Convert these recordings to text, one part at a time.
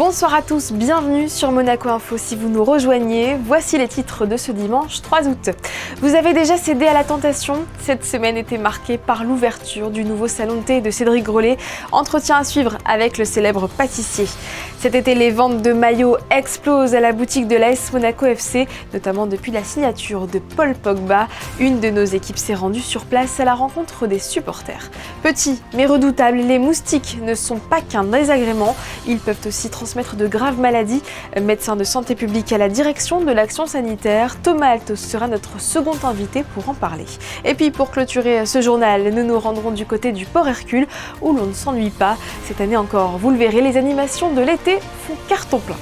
Bonsoir à tous, bienvenue sur Monaco Info si vous nous rejoignez. Voici les titres de ce dimanche 3 août. Vous avez déjà cédé à la tentation? Cette semaine était marquée par l'ouverture du nouveau salon de thé de Cédric Grolet. Entretien à suivre avec le célèbre pâtissier. Cet été, les ventes de maillots explosent à la boutique de l'AS Monaco FC, notamment depuis la signature de Paul Pogba. Une de nos équipes s'est rendue sur place à la rencontre des supporters. Petits mais redoutables, les moustiques ne sont pas qu'un désagrément. Ils peuvent aussi transmettre de graves maladies. Médecin de santé publique à la direction de l'action sanitaire, Thomas Altos sera notre second invité pour en parler. Et puis pour clôturer ce journal, nous nous rendrons du côté du Port Hercule où l'on ne s'ennuie pas. Cette année encore, vous le verrez, les animations de l'été font carton plein.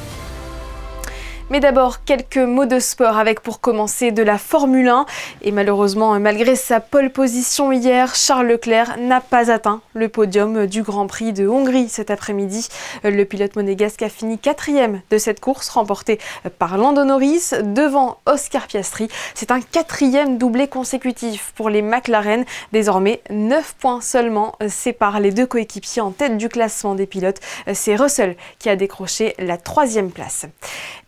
Mais d'abord, quelques mots de sport avec pour commencer de la Formule 1. Et malheureusement, malgré sa pole position hier, Charles Leclerc n'a pas atteint le podium du Grand Prix de Hongrie cet après-midi. Le pilote monégasque a fini 4e de cette course, remportée par Lando Norris devant Oscar Piastri. C'est un 4e doublé consécutif pour les McLaren. Désormais, 9 points seulement séparent les deux coéquipiers en tête du classement des pilotes. C'est Russell qui a décroché la 3e place.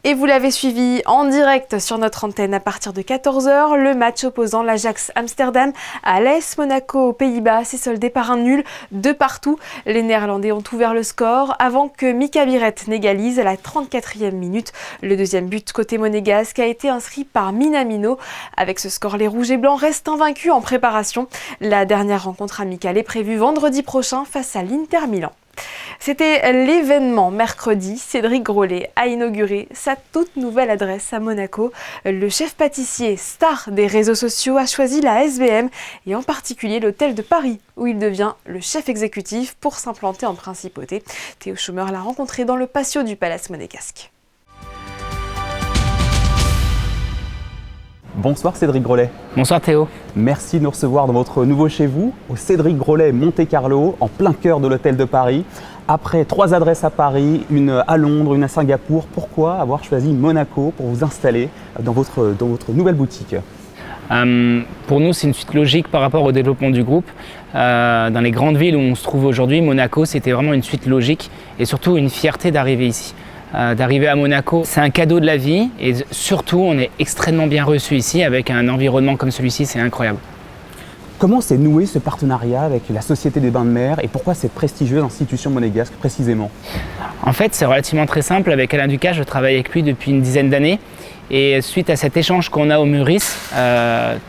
Et vous l'avez suivi en direct sur notre antenne à partir de 14h. Le match opposant l'Ajax Amsterdam à l'AS Monaco aux Pays-Bas s'est soldé par un nul de partout. Les Néerlandais ont ouvert le score avant que Mika Biret n'égalise à la 34e minute. Le deuxième but côté monégasque a été inscrit par Minamino. Avec ce score, les Rouges et Blancs restent invaincus en préparation. La dernière rencontre amicale est prévue vendredi prochain face à l'Inter Milan. C'était l'événement mercredi. Cédric Grolet a inauguré sa toute nouvelle adresse à Monaco. Le chef pâtissier star des réseaux sociaux a choisi la SBM et en particulier l'hôtel de Paris où il devient le chef exécutif pour s'implanter en principauté. Théo Schumer l'a rencontré dans le patio du Palace monégasque. Bonsoir Cédric Grolet. Bonsoir Théo. Merci de nous recevoir dans votre nouveau chez vous, au Cédric Grolet Monte-Carlo, en plein cœur de l'hôtel de Paris. Après 3 adresses à Paris, une à Londres, une à Singapour, pourquoi avoir choisi Monaco pour vous installer dans votre nouvelle boutique? Pour nous, c'est une suite logique par rapport au développement du groupe. Dans les grandes villes où on se trouve aujourd'hui, Monaco, c'était vraiment une suite logique et surtout une fierté d'arriver ici. D'arriver à Monaco, c'est un cadeau de la vie et surtout on est extrêmement bien reçu ici avec un environnement comme celui-ci, c'est incroyable. Comment s'est noué ce partenariat avec la Société des Bains de Mer et pourquoi cette prestigieuse institution monégasque précisément? En fait, c'est relativement très simple. Avec Alain Ducasse, je travaille avec lui depuis une dizaine d'années et suite à cet échange qu'on a au Meurice,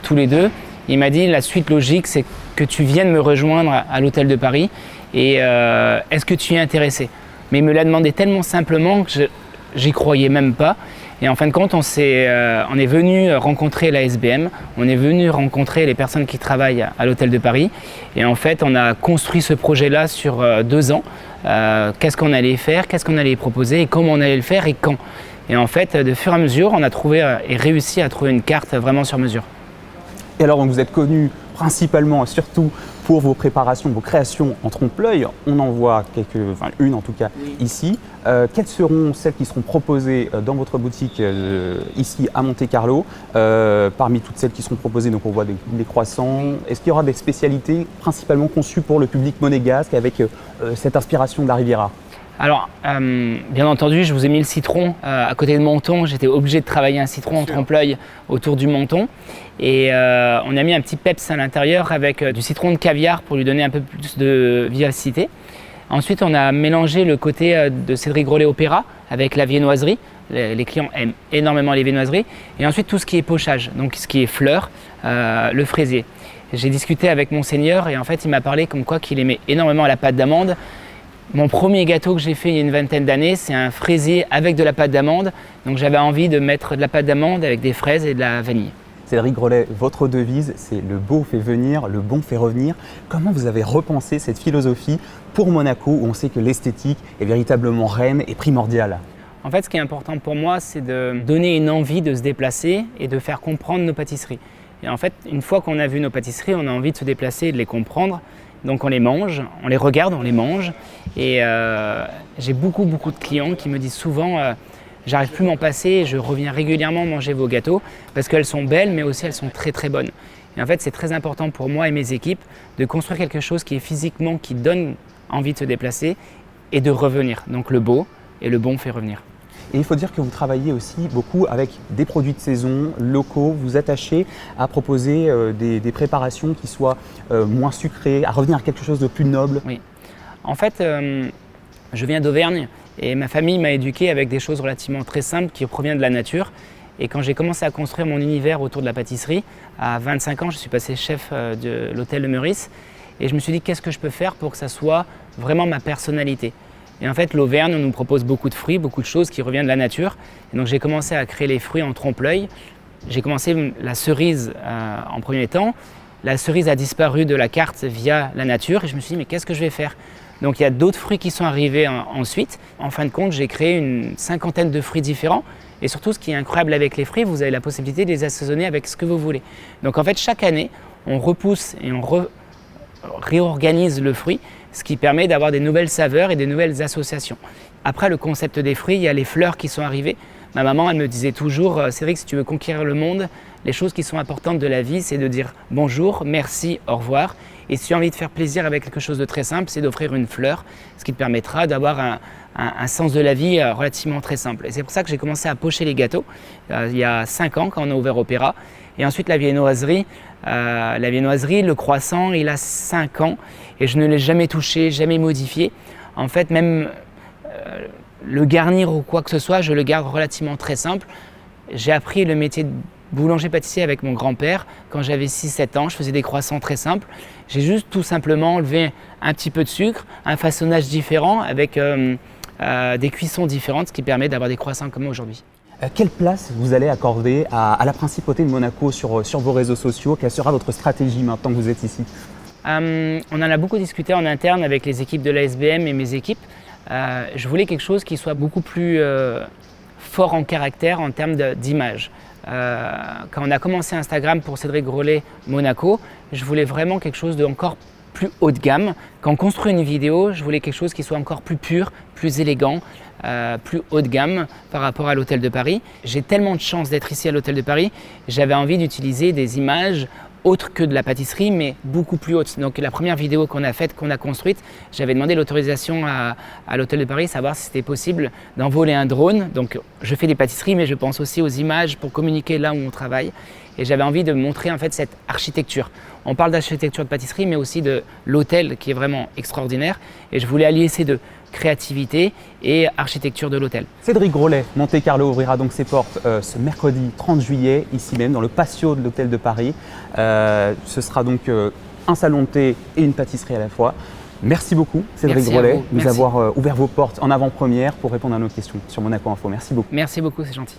tous les deux, il m'a dit la suite logique c'est que tu viennes me rejoindre à l'hôtel de Paris et est-ce que tu es intéressé? Mais il me l'a demandé tellement simplement que j'y croyais même pas. Et en fin de compte, on est venu rencontrer la SBM, on est venu rencontrer les personnes qui travaillent à l'hôtel de Paris. Et en fait, on a construit ce projet-là sur 2 ans. Qu'est-ce qu'on allait faire, qu'est-ce qu'on allait proposer et comment on allait le faire et quand. Et en fait, de fur et à mesure, on a trouvé et réussi à trouver une carte vraiment sur mesure. Et alors, donc, vous êtes connu principalement, surtout pour vos préparations, vos créations en trompe-l'œil. On en voit une en tout cas ici. Quelles seront celles qui seront proposées dans votre boutique ici à Monte-Carlo? Parmi toutes celles qui seront proposées, donc on voit des croissants. Est-ce qu'il y aura des spécialités principalement conçues pour le public monégasque avec cette inspiration de la Riviera? Alors, bien entendu, je vous ai mis le citron à côté de menton. J'étais obligé de travailler un citron en trompe-l'œil autour du menton. Et on a mis un petit peps à l'intérieur avec du citron de caviar pour lui donner un peu plus de vivacité. Ensuite, on a mélangé le côté de Cédric Grolet Opéra avec la viennoiserie. Les clients aiment énormément les viennoiseries. Et ensuite, tout ce qui est pochage, donc ce qui est fleurs, le fraisier. J'ai discuté avec Monseigneur et en fait, il m'a parlé comme quoi qu'il aimait énormément la pâte d'amande. Mon premier gâteau que j'ai fait il y a une vingtaine d'années, c'est un fraisier avec de la pâte d'amande. Donc j'avais envie de mettre de la pâte d'amande avec des fraises et de la vanille. Cédric Grolet, votre devise, c'est le beau fait venir, le bon fait revenir. Comment vous avez repensé cette philosophie pour Monaco où on sait que l'esthétique est véritablement reine et primordiale? En fait, ce qui est important pour moi, c'est de donner une envie de se déplacer et de faire comprendre nos pâtisseries. Et en fait, une fois qu'on a vu nos pâtisseries, on a envie de se déplacer et de les comprendre. Donc on les mange, on les regarde, on les mange. Et j'ai beaucoup de clients qui me disent souvent j'arrive plus à m'en passer et je reviens régulièrement manger vos gâteaux parce qu'elles sont belles mais aussi elles sont très bonnes. Et en fait c'est très important pour moi et mes équipes de construire quelque chose qui est physiquement, qui donne envie de se déplacer et de revenir. Donc le beau, et le bon fait revenir. Et il faut dire que vous travaillez aussi beaucoup avec des produits de saison, locaux. Vous attachez à proposer des préparations qui soient moins sucrées, à revenir à quelque chose de plus noble. Oui. En fait, je viens d'Auvergne et ma famille m'a éduqué avec des choses relativement très simples qui proviennent de la nature. Et quand j'ai commencé à construire mon univers autour de la pâtisserie, à 25 ans, je suis passé chef de l'hôtel de Meurice. Et je me suis dit, qu'est-ce que je peux faire pour que ça soit vraiment ma personnalité ? Et en fait, l'Auvergne nous propose beaucoup de fruits, beaucoup de choses qui reviennent de la nature. Et donc j'ai commencé à créer les fruits en trompe-l'œil. J'ai commencé la cerise en premier temps. La cerise a disparu de la carte via la nature. Et je me suis dit, mais qu'est-ce que je vais faire ? Donc il y a d'autres fruits qui sont arrivés ensuite. En fin de compte, j'ai créé une 50aine de fruits différents. Et surtout, ce qui est incroyable avec les fruits, vous avez la possibilité de les assaisonner avec ce que vous voulez. Donc en fait, chaque année, on repousse et on réorganise le fruit, ce qui permet d'avoir des nouvelles saveurs et des nouvelles associations. Après le concept des fruits, il y a les fleurs qui sont arrivées. Ma maman, elle me disait toujours, Cédric, si tu veux conquérir le monde, les choses qui sont importantes de la vie, c'est de dire bonjour, merci, au revoir. Et si tu as envie de faire plaisir avec quelque chose de très simple, c'est d'offrir une fleur, ce qui te permettra d'avoir un sens de la vie relativement très simple. Et c'est pour ça que j'ai commencé à pocher les gâteaux il y a 5 ans quand on a ouvert Opéra. Et ensuite la viennoiserie, le croissant, il a 5 ans et je ne l'ai jamais touché, jamais modifié. En fait, même le garnir ou quoi que ce soit, je le garde relativement très simple. J'ai appris le métier de boulanger-pâtissier avec mon grand-père quand j'avais 6-7 ans. Je faisais des croissants très simples. J'ai juste tout simplement enlevé un petit peu de sucre, un façonnage différent avec des cuissons différentes, ce qui permet d'avoir des croissants comme aujourd'hui. Quelle place vous allez accorder à la Principauté de Monaco sur vos réseaux sociaux ? Quelle sera votre stratégie maintenant que vous êtes ici ? On en a beaucoup discuté en interne avec les équipes de l'ASBM et mes équipes. Je voulais quelque chose qui soit beaucoup plus fort en caractère en termes d'image. Quand on a commencé Instagram pour Cédric Grolet Monaco, je voulais vraiment quelque chose d'encore plus haut de gamme. Quand on construit une vidéo, je voulais quelque chose qui soit encore plus pur, plus élégant, plus haut de gamme par rapport à l'Hôtel de Paris. J'ai tellement de chance d'être ici à l'Hôtel de Paris, j'avais envie d'utiliser des images autres que de la pâtisserie, mais beaucoup plus hautes. Donc la première vidéo qu'on a faite, qu'on a construite, j'avais demandé l'autorisation à l'Hôtel de Paris, savoir si c'était possible d'envoler un drone. Donc je fais des pâtisseries, mais je pense aussi aux images pour communiquer là où on travaille. Et j'avais envie de montrer en fait cette architecture. On parle d'architecture de pâtisserie, mais aussi de l'hôtel qui est vraiment extraordinaire. Et je voulais allier ces deux, créativité et architecture de l'hôtel. Cédric Grolet, Monte Carlo ouvrira donc ses portes ce mercredi 30 juillet, ici même, dans le patio de l'Hôtel de Paris. Ce sera donc un salon de thé et une pâtisserie à la fois. Merci beaucoup, Cédric Grolet, de nous avoir ouvert vos portes en avant-première pour répondre à nos questions sur Monaco Info. Merci beaucoup. Merci beaucoup, c'est gentil.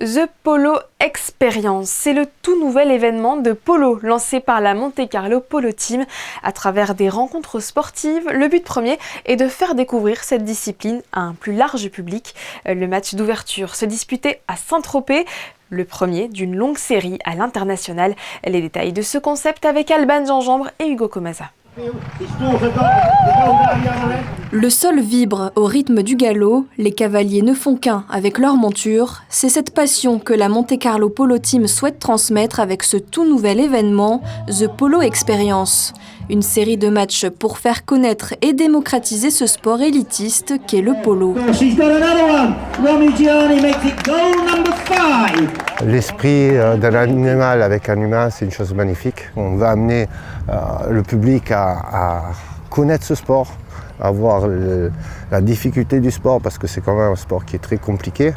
The Polo Experience, c'est le tout nouvel événement de polo lancé par la Monte Carlo Polo Team. À travers des rencontres sportives, le but premier est de faire découvrir cette discipline à un plus large public. Le match d'ouverture se disputait à Saint-Tropez, le premier d'une longue série à l'international. Les détails de ce concept avec Alban Gingembre et Hugo Comasa. Le sol vibre au rythme du galop, les cavaliers ne font qu'un avec leur monture. C'est cette passion que la Monte Carlo Polo Team souhaite transmettre avec ce tout nouvel événement, The Polo Experience. Une série de matchs pour faire connaître et démocratiser ce sport élitiste qu'est le polo. L'esprit d'un animal avec un humain, c'est une chose magnifique. On va amener le public à connaître ce sport, à voir la difficulté du sport, parce que c'est quand même un sport qui est très compliqué.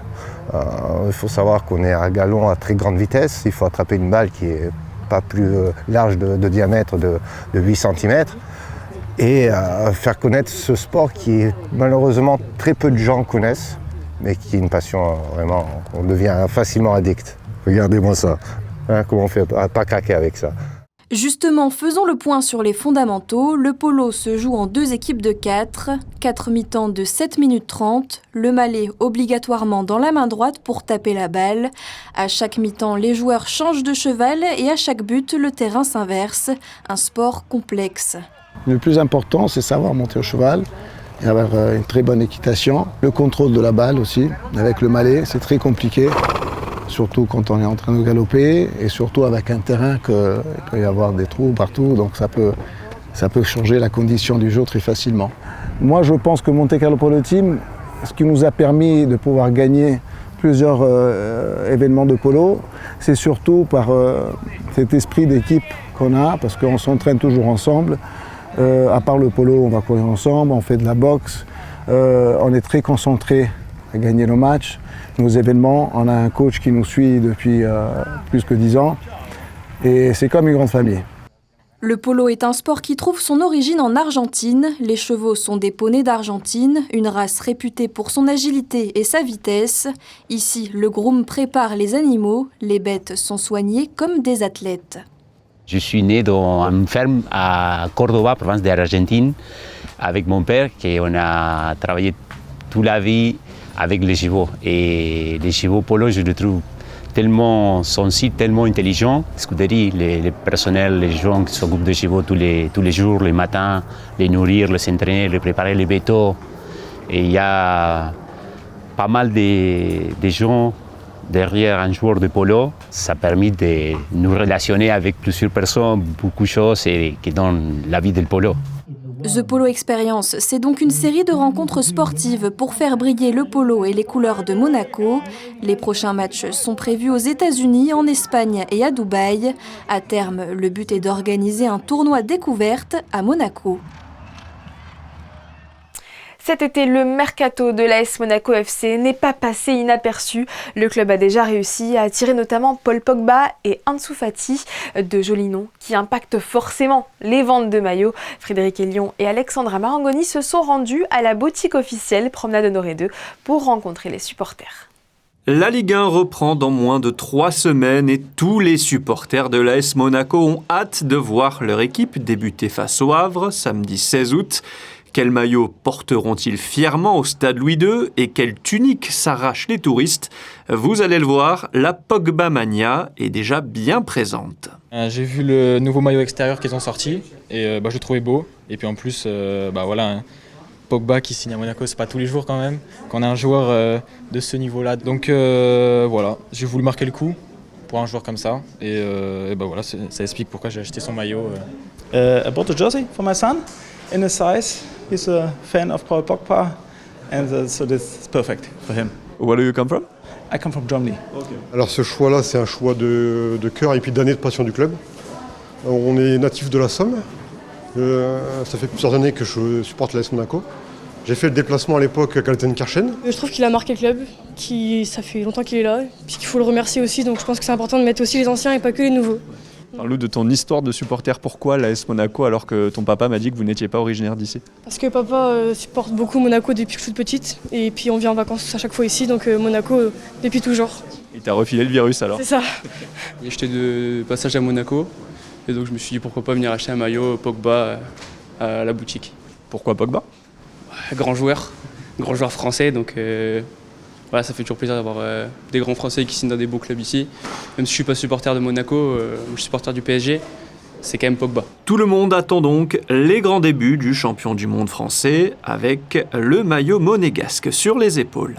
Il faut savoir qu'on est à galon à très grande vitesse. Il faut attraper une balle qui est pas plus large de diamètre de 8 cm. Et faire connaître ce sport qui malheureusement très peu de gens connaissent, mais qui est une passion vraiment, on devient facilement addict. Regardez-moi ça, hein, comment on fait pas craquer avec ça. Justement, faisons le point sur les fondamentaux. Le polo se joue en 2 équipes de 4 mi-temps de 7 minutes 30, le mallet obligatoirement dans la main droite pour taper la balle. À chaque mi-temps, les joueurs changent de cheval et à chaque but, le terrain s'inverse. Un sport complexe. Le plus important, c'est savoir monter au cheval et avoir une très bonne équitation. Le contrôle de la balle aussi, avec le mallet, c'est très compliqué. Surtout quand on est en train de galoper et surtout avec un terrain qu'il peut y avoir des trous partout, donc ça peut changer la condition du jeu très facilement. Moi je pense que Monte Carlo Polo Team ce qui nous a permis de pouvoir gagner plusieurs événements de polo, c'est surtout par cet esprit d'équipe qu'on a, parce qu'on s'entraîne toujours ensemble. À part le polo, on va courir ensemble, on fait de la boxe, on est très concentrés à gagner nos matchs, nos événements. On a un coach qui nous suit depuis plus que 10 ans et c'est comme une grande famille. Le polo est un sport qui trouve son origine en Argentine. Les chevaux sont des poneys d'Argentine, une race réputée pour son agilité et sa vitesse. Ici, le groom prépare les animaux. Les bêtes sont soignées comme des athlètes. Je suis né dans une ferme à Córdoba, province de l'Argentine, avec mon père, on a travaillé toute la vie avec les chevaux. Et les chevaux polo, je les trouve tellement sensibles, tellement intelligents. Scuderie, les personnels, les gens qui s'occupent des chevaux tous les jours, les matins, les nourrir, les entraîner, les préparer les bétos. Et il y a pas mal de gens derrière un joueur de polo. Ça a permis de nous relationner avec plusieurs personnes, beaucoup de choses qui donnent la vie du polo. The Polo Experience, c'est donc une série de rencontres sportives pour faire briller le polo et les couleurs de Monaco. Les prochains matchs sont prévus aux États-Unis, en Espagne et à Dubaï. À terme, le but est d'organiser un tournoi découverte à Monaco. Cet été, le mercato de l'AS Monaco FC n'est pas passé inaperçu. Le club a déjà réussi à attirer notamment Paul Pogba et Ansu Fati, de jolis noms qui impactent forcément les ventes de maillots. Frédéric Elion et Alexandra Marangoni se sont rendus à la boutique officielle Promenade Honoré 2 pour rencontrer les supporters. La Ligue 1 reprend dans moins de 3 semaines et tous les supporters de l'AS Monaco ont hâte de voir leur équipe débuter face au Havre samedi 16 août. Quels maillots porteront-ils fièrement au stade Louis II et quelle tunique s'arrachent les touristes? Vous allez le voir, la Pogba Mania est déjà bien présente. J'ai vu le nouveau maillot extérieur qu'ils ont sorti et je le trouvais beau. Et puis en plus, Pogba qui signe à Monaco, c'est pas tous les jours quand même, qu'on a un joueur de ce niveau-là. Donc voilà, j'ai voulu marquer le coup pour un joueur comme ça. Et voilà, ça explique pourquoi j'ai acheté son maillot. I bought a jersey for my son in a size. He's a fan of Paul Pogba, and so this is perfect for him. Where do you come from? I come from Germany. Okay. Alors ce choix-là, c'est un choix de cœur et puis d'années de passion du club. On est natif de la Somme. Ça fait plusieurs années que je supporte l'AS Monaco. J'ai fait le déplacement à l'époque à Kaltenkirchen. Je trouve qu'il a marqué le club, ça fait longtemps qu'il est là, puis qu'il faut le remercier aussi, donc je pense que c'est important de mettre aussi les anciens et pas que les nouveaux. Parle-nous de ton histoire de supporter. Pourquoi l'AS Monaco alors que ton papa m'a dit que vous n'étiez pas originaire d'ici? Parce que papa supporte beaucoup Monaco depuis que je suis toute petite et puis on vient en vacances à chaque fois ici, donc Monaco depuis toujours. Il t'a refilé le virus alors? C'est ça. J'étais de passage à Monaco et donc je me suis dit pourquoi pas venir acheter un maillot Pogba à la boutique. Pourquoi Pogba? Grand joueur français, donc voilà, ça fait toujours plaisir d'avoir des grands Français qui signent dans des beaux clubs ici. Même si je ne suis pas supporter de Monaco, je suis supporter du PSG, c'est quand même Pogba. Tout le monde attend donc les grands débuts du champion du monde français avec le maillot monégasque sur les épaules.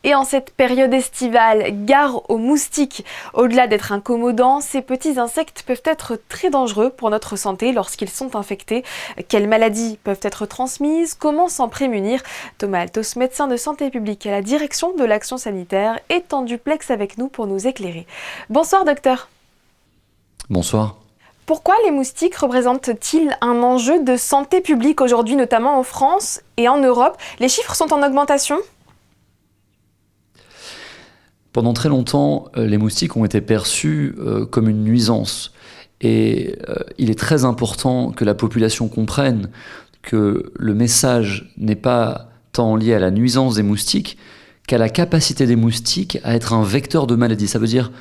Et en cette période estivale, gare aux moustiques. Au-delà d'être incommodants, ces petits insectes peuvent être très dangereux pour notre santé lorsqu'ils sont infectés. Quelles maladies peuvent être transmises? Comment s'en prémunir? Thomas Altos, médecin de santé publique à la direction de l'action sanitaire, est en duplex avec nous pour nous éclairer. Bonsoir docteur. Bonsoir. Pourquoi les moustiques représentent-ils un enjeu de santé publique aujourd'hui, notamment en France et en Europe? Les chiffres sont en augmentation? Pendant très longtemps, les moustiques ont été perçus comme une nuisance. Et il est très important que la population comprenne que le message n'est pas tant lié à la nuisance des moustiques qu'à la capacité des moustiques à être un vecteur de maladie. Ça veut dire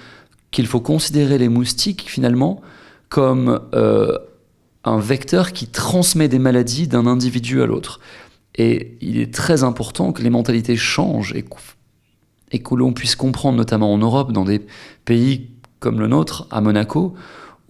qu'il faut considérer les moustiques finalement comme un vecteur qui transmet des maladies d'un individu à l'autre. Et il est très important que les mentalités changent et que l'on puisse comprendre, notamment en Europe, dans des pays comme le nôtre, à Monaco,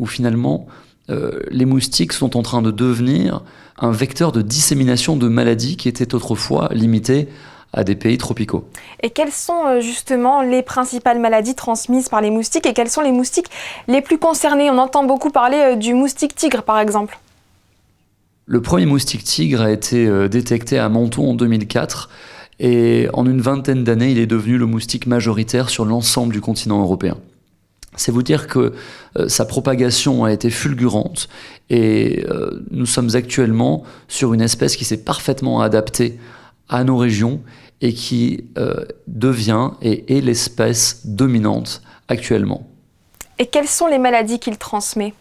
où finalement les moustiques sont en train de devenir un vecteur de dissémination de maladies qui étaient autrefois limitées à des pays tropicaux. Et quelles sont justement les principales maladies transmises par les moustiques et quels sont les moustiques les plus concernés? On entend beaucoup parler du moustique tigre, par exemple. Le premier moustique tigre a été détecté à Menton en 2004. Et en une vingtaine d'années, il est devenu le moustique majoritaire sur l'ensemble du continent européen. C'est vous dire que sa propagation a été fulgurante et nous sommes actuellement sur une espèce qui s'est parfaitement adaptée à nos régions et qui devient et est l'espèce dominante actuellement. Et quelles sont les maladies qu'il transmet ?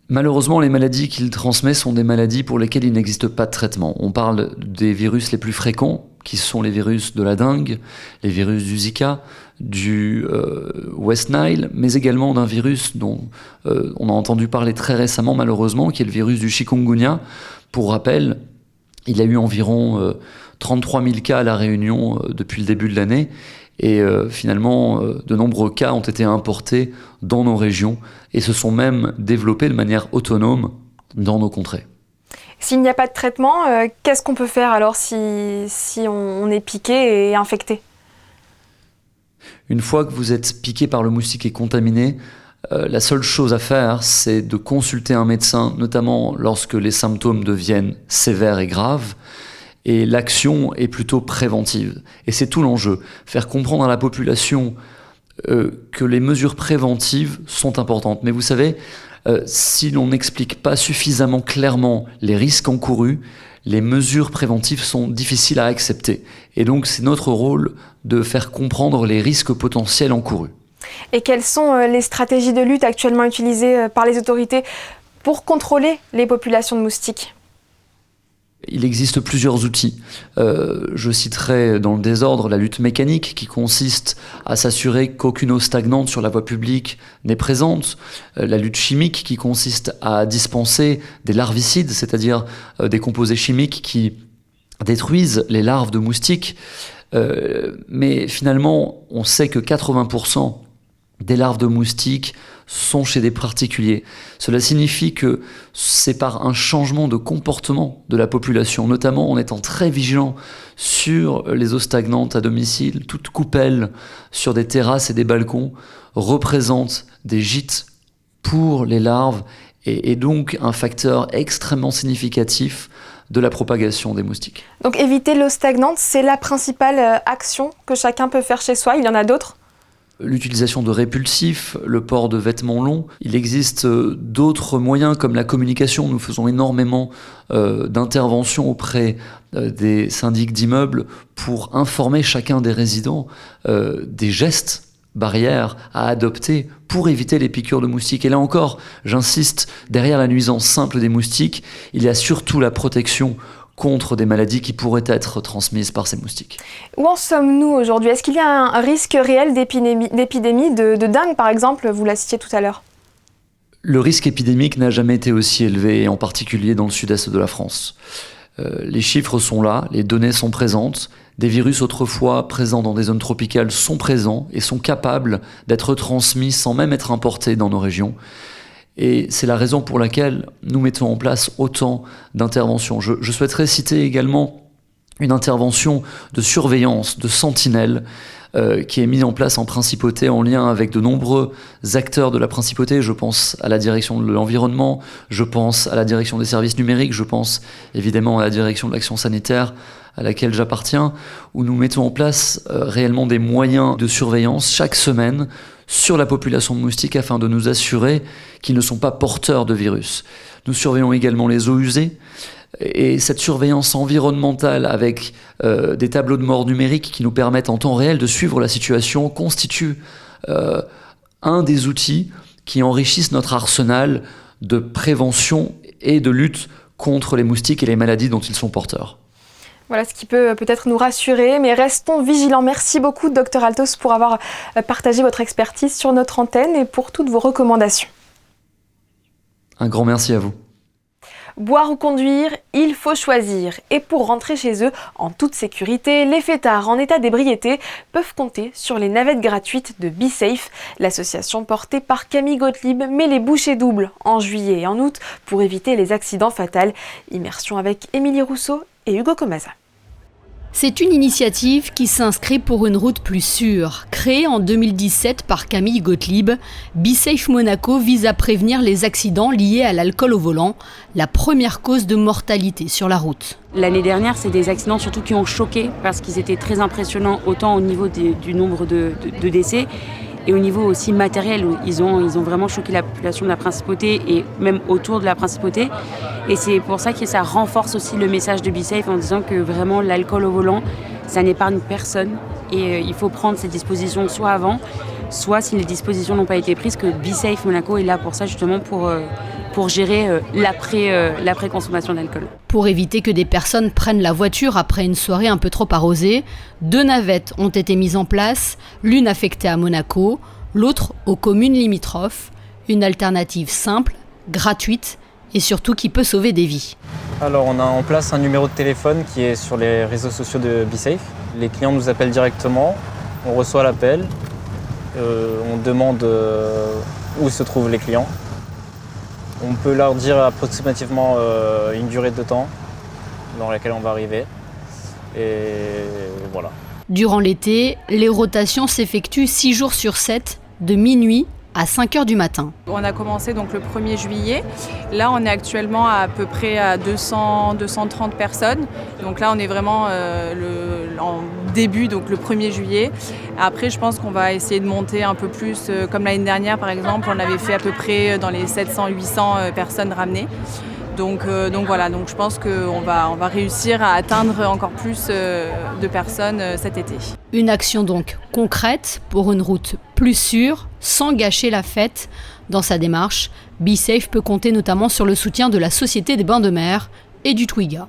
Malheureusement, les maladies qu'il transmet sont des maladies pour lesquelles il n'existe pas de traitement. On parle des virus les plus fréquents, qui sont les virus de la dengue, les virus du Zika, du West Nile, mais également d'un virus dont on a entendu parler très récemment, malheureusement, qui est le virus du chikungunya. Pour rappel, il y a eu environ 33 000 cas à La Réunion depuis le début de l'année, et finalement, de nombreux cas ont été importés dans nos régions et se sont même développés de manière autonome dans nos contrées. S'il n'y a pas de traitement, qu'est-ce qu'on peut faire alors si on est piqué et infecté ? Une fois que vous êtes piqué par le moustique et contaminé, la seule chose à faire, c'est de consulter un médecin, notamment lorsque les symptômes deviennent sévères et graves. Et l'action est plutôt préventive. Et c'est tout l'enjeu. Faire comprendre à la population que les mesures préventives sont importantes. Mais vous savez, si l'on n'explique pas suffisamment clairement les risques encourus, les mesures préventives sont difficiles à accepter. Et donc c'est notre rôle de faire comprendre les risques potentiels encourus. Et quelles sont les stratégies de lutte actuellement utilisées par les autorités pour contrôler les populations de moustiques ? Il existe plusieurs outils. Je citerai dans le désordre la lutte mécanique qui consiste à s'assurer qu'aucune eau stagnante sur la voie publique n'est présente. La lutte chimique qui consiste à dispenser des larvicides, c'est-à-dire des composés chimiques qui détruisent les larves de moustiques. Mais finalement, on sait que 80% des larves de moustiques sont chez des particuliers. Cela signifie que c'est par un changement de comportement de la population, notamment en étant très vigilant sur les eaux stagnantes à domicile. Toute coupelle sur des terrasses et des balcons représente des gîtes pour les larves et donc un facteur extrêmement significatif de la propagation des moustiques. Donc éviter l'eau stagnante, c'est la principale action que chacun peut faire chez soi. Il y en a d'autres ? L'utilisation de répulsifs, le port de vêtements longs. Il existe d'autres moyens comme la communication. Nous faisons énormément d'interventions auprès des syndics d'immeubles pour informer chacun des résidents des gestes barrières à adopter pour éviter les piqûres de moustiques. Et là encore, j'insiste, derrière la nuisance simple des moustiques, il y a surtout la protection contre des maladies qui pourraient être transmises par ces moustiques. Où en sommes-nous aujourd'hui ? Est-ce qu'il y a un risque réel d'épidémie de dengue, par exemple ? Vous la citiez tout à l'heure. Le risque épidémique n'a jamais été aussi élevé, en particulier dans le sud-est de la France. Les chiffres sont là, les données sont présentes. Des virus autrefois présents dans des zones tropicales sont présents et sont capables d'être transmis sans même être importés dans nos régions. Et c'est la raison pour laquelle nous mettons en place autant d'interventions. Je souhaiterais citer également une intervention de surveillance, de sentinelle, qui est mise en place en principauté en lien avec de nombreux acteurs de la principauté. Je pense à la direction de l'environnement, je pense à la direction des services numériques, je pense évidemment à la direction de l'action sanitaire à laquelle j'appartiens, où nous mettons en place réellement des moyens de surveillance chaque semaine sur la population de moustiques afin de nous assurer qu'ils ne sont pas porteurs de virus. Nous surveillons également les eaux usées et cette surveillance environnementale avec des tableaux de mort numériques qui nous permettent en temps réel de suivre la situation constitue un des outils qui enrichissent notre arsenal de prévention et de lutte contre les moustiques et les maladies dont ils sont porteurs. Voilà ce qui peut peut-être nous rassurer, mais restons vigilants. Merci beaucoup, Dr Altos, pour avoir partagé votre expertise sur notre antenne et pour toutes vos recommandations. Un grand merci à vous. Boire ou conduire, il faut choisir. Et pour rentrer chez eux en toute sécurité, les fêtards en état d'ébriété peuvent compter sur les navettes gratuites de BeSafe. L'association portée par Camille Gottlieb met les bouchées doubles en juillet et en août pour éviter les accidents fatals. Immersion avec Émilie Rousseau et Hugo Comasa. C'est une initiative qui s'inscrit pour une route plus sûre. Créée en 2017 par Camille Gottlieb, BeSafe Monaco vise à prévenir les accidents liés à l'alcool au volant, la première cause de mortalité sur la route. L'année dernière, c'est des accidents surtout qui ont choqué parce qu'ils étaient très impressionnants, autant au niveau du nombre de décès et au niveau aussi matériel, où ils ont vraiment choqué la population de la Principauté et même autour de la Principauté. Et c'est pour ça que ça renforce aussi le message de BeSafe en disant que vraiment l'alcool au volant, ça n'épargne personne. Et il faut prendre ces dispositions soit avant, soit si les dispositions n'ont pas été prises, que BeSafe Monaco est là pour ça justement pour gérer l'après-consommation d'alcool. Pour éviter que des personnes prennent la voiture après une soirée un peu trop arrosée, 2 navettes ont été mises en place, l'une affectée à Monaco, l'autre aux communes limitrophes. Une alternative simple, gratuite et surtout qui peut sauver des vies. Alors on a en place un numéro de téléphone qui est sur les réseaux sociaux de BeSafe. Les clients nous appellent directement, on reçoit l'appel, on demande où se trouvent les clients. On peut leur dire approximativement une durée de temps dans laquelle on va arriver. Et voilà. Durant l'été, les rotations s'effectuent 6 jours sur 7, de minuit à 5h du matin. On a commencé donc le 1er juillet. Là, on est actuellement à peu près à 230 personnes. Donc là, on est vraiment en début, donc le 1er juillet. Après, je pense qu'on va essayer de monter un peu plus. Comme l'année dernière, par exemple, on avait fait à peu près dans les 700-800 personnes ramenées. Donc voilà, donc je pense qu'on va réussir à atteindre encore plus de personnes cet été. Une action donc concrète pour une route plus sûre, sans gâcher la fête. Dans sa démarche, BeSafe peut compter notamment sur le soutien de la Société des Bains de Mer et du Twiga.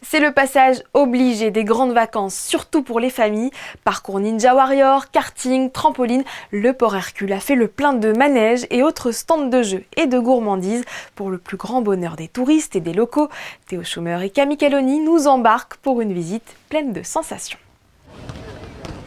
C'est le passage obligé des grandes vacances, surtout pour les familles. Parcours Ninja Warrior, karting, trampoline, le Port Hercule a fait le plein de manèges et autres stands de jeux et de gourmandises pour le plus grand bonheur des touristes et des locaux. Théo Schumer et Camille Caloni nous embarquent pour une visite pleine de sensations.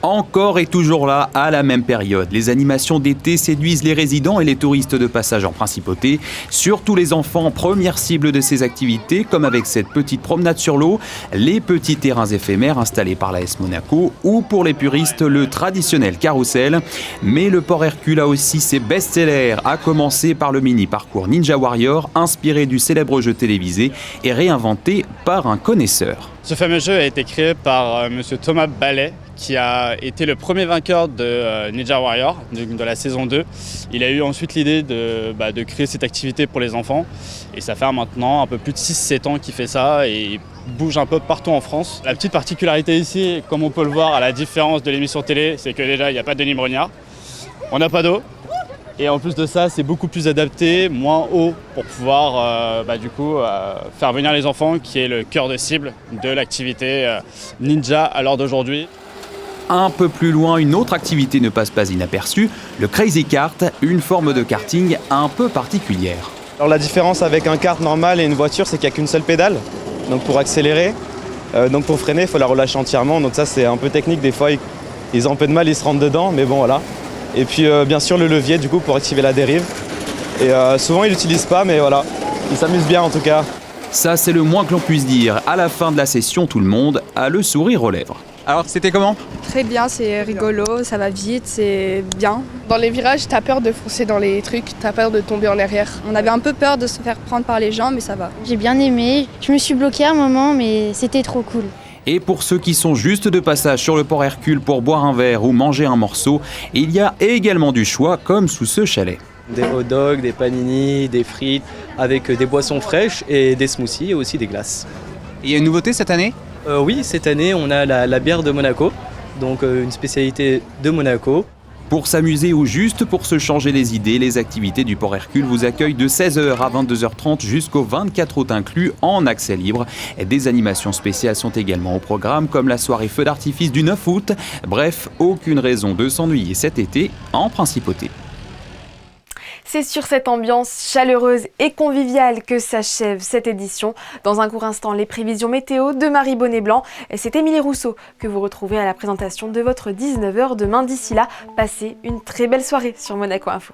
Encore et toujours là, à la même période, les animations d'été séduisent les résidents et les touristes de passage en Principauté. Surtout les enfants, première cible de ces activités, comme avec cette petite promenade sur l'eau, les petits terrains éphémères installés par l'AS Monaco, ou pour les puristes, le traditionnel carrousel. Mais le Port Hercule a aussi ses best-sellers, à commencer par le mini-parcours Ninja Warrior, inspiré du célèbre jeu télévisé et réinventé par un connaisseur. Ce fameux jeu a été créé par monsieur Thomas Ballet, qui a été le premier vainqueur de Ninja Warrior, de la saison 2. Il a eu ensuite l'idée de créer cette activité pour les enfants. Et ça fait maintenant un peu plus de 6-7 ans qu'il fait ça et il bouge un peu partout en France. La petite particularité ici, comme on peut le voir à la différence de l'émission télé, c'est que déjà il n'y a pas de Denis Brognard, on n'a pas d'eau. Et en plus de ça, c'est beaucoup plus adapté, moins haut, pour pouvoir faire venir les enfants, qui est le cœur de cible de l'activité ninja à l'heure d'aujourd'hui. Un peu plus loin, une autre activité ne passe pas inaperçue, le Crazy Kart, une forme de karting un peu particulière. Alors la différence avec un kart normal et une voiture, c'est qu'il n'y a qu'une seule pédale. Donc pour accélérer, donc pour freiner, il faut la relâcher entièrement. Donc ça, c'est un peu technique, des fois ils ont un peu de mal, ils se rentrent dedans, mais bon voilà. Et puis bien sûr le levier du coup pour activer la dérive. Et souvent ils l'utilisent pas, mais voilà, ils s'amusent bien en tout cas. Ça c'est le moins que l'on puisse dire. À la fin de la session, tout le monde a le sourire aux lèvres. Alors c'était comment ? Très bien, c'est rigolo, ça va vite, c'est bien. Dans les virages, t'as peur de foncer dans les trucs, t'as peur de tomber en arrière. On avait un peu peur de se faire prendre par les gens, mais ça va. J'ai bien aimé, je me suis bloquée un moment, mais c'était trop cool. Et pour ceux qui sont juste de passage sur le Port Hercule pour boire un verre ou manger un morceau, il y a également du choix comme sous ce chalet. Des hot dogs, des panini, des frites, avec des boissons fraîches et des smoothies et aussi des glaces. Et il y a une nouveauté cette année ? Oui, cette année on a la bière de Monaco, donc une spécialité de Monaco. Pour s'amuser ou juste pour se changer les idées, les activités du Port Hercule vous accueillent de 16h à 22h30 jusqu'au 24 août inclus en accès libre. Des animations spéciales sont également au programme comme la soirée feu d'artifice du 9 août. Bref, aucune raison de s'ennuyer cet été en Principauté. C'est sur cette ambiance chaleureuse et conviviale que s'achève cette édition. Dans un court instant, les prévisions météo de Marie Bonnet-Blanc. C'est Émilie Rousseau que vous retrouvez à la présentation de votre 19h demain. D'ici là, passez une très belle soirée sur Monaco Info.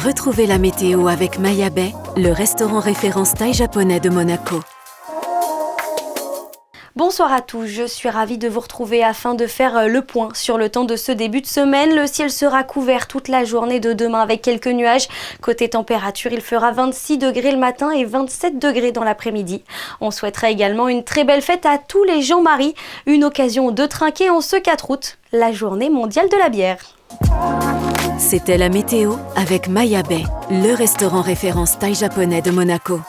Retrouvez la météo avec Maya Bay, le restaurant référence thaï japonais de Monaco. Bonsoir à tous, je suis ravie de vous retrouver afin de faire le point sur le temps de ce début de semaine. Le ciel sera couvert toute la journée de demain avec quelques nuages. Côté température, il fera 26 degrés le matin et 27 degrés dans l'après-midi. On souhaitera également une très belle fête à tous les Jean-Marie, une occasion de trinquer en ce 4 août, la journée mondiale de la bière. C'était la météo avec Maya Bay, le restaurant référence thaï japonais de Monaco.